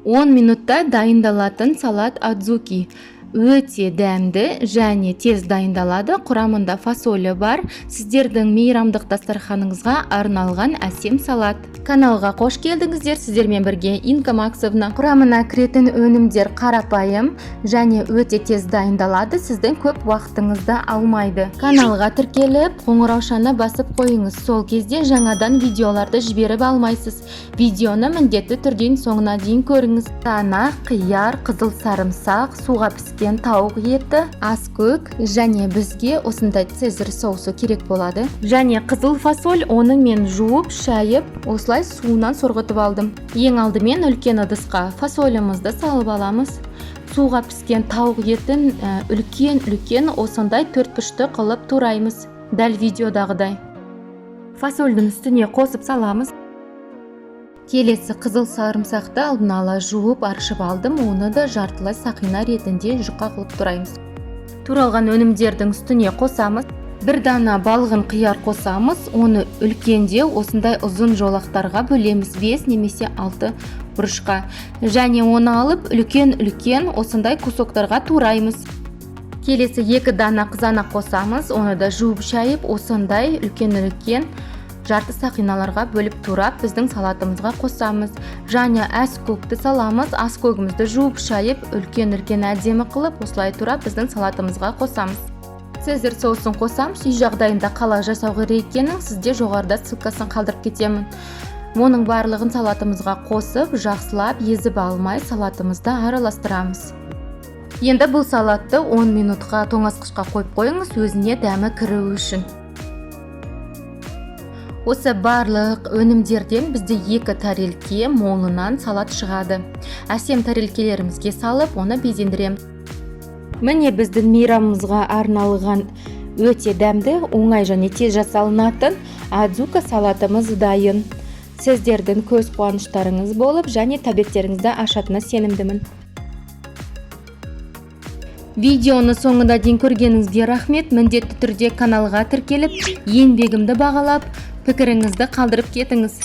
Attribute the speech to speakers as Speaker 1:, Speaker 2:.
Speaker 1: 10 минутта дайындалатын салат адзуки. Өте дәмді және тез дайындалады. Құрамында фасолі бар. Сіздердің мейрамдық дастарханыңызға арналған әсем салат. Каналға қош келдіңіздер. Сіздермен бірге Инка Максовна. Құрамына кіретін өнімдер қарапайым және өте тез дайындалады. Сіздің көп уақытыңызды алмайды. Каналға тіркеліп, қоңыраушаны басып қойыңыз. Сол кезде жаңадан видеоларды жіберіп алмайсыз. Видеоны міндетті түрден соңына дейін көріңіз. Тана, қияр, қызыл сарымсақ, суға піскен тауық еті, аскөк және бізге осындай цезарь соусы керек болады. Және қызыл фасоль, оны мен жуып, шайып, осылай суынан сорғытып алдым. Ең алдымен үлкен ыдысқа фасолімізді салып аламыз. Суға піскен тауық етін үлкен осындай 4 пішті қылып тураймыз. Дәл видеодағыдай. Фасольдің үстіне қосып саламыз. Келесі қызыл сарымсақты алдын ала жуып аршып алдым. Оны да жартылай сақина ретінде жұқа қылып тураймыз. Туралған өнімдердің үстіне қосамыз. Бір дана балғын қияр қосамыз. Оны үлкенде осындай ұзын жолақтарға бөлеміз. 5 немесе 6 бұрышқа. Және оны алып үлкен осындай кусоктарға тураймыз. Келесі 2 дана қызанақ қосамыз. Оны да жуып шайып, осындай үлкен жарты сақиналарға бөліп турап, біздің салатымызға қосамыз. Және аскөкті саламыз. Аскөгімізді жуып шайып, үлкен әдемі қылып, осылай турап, біздің салатымызға қосамыз. Цезарь соусын қосамыз. Үй жағдайында қалай жасау керек екенін сізде жоғарыда ссылкасын қалдырып кетемін. Оның барлығын салатымызға қосып, жақсылап, езіп алмай, салатымызды араластырамыз. Енді бұл салатты 10 минутқа тоңазытқышқа қойып қойыңыз, өзіне дәмі кіруі үшін. Осы барлық өнімдерден бізде 2 тарелке молынан салат шығады. Әсем тарелкелерімізге салып, оны безендіреміз. Міне біздің мейрамымызға арналған өте дәмді, оңай және тез жасалынатын адзука салатымыз дайын. Сіздердің көз қуаныштарыңыз болып, және тәбеттеріңізді ашатынына сенімдімін. Видеоны соңында дейін көргеніңізге рахмет. Міндетті түрде каналға тіркеліп, еңбегімді бағалап, пікіріңізді қалдырып кетіңіз.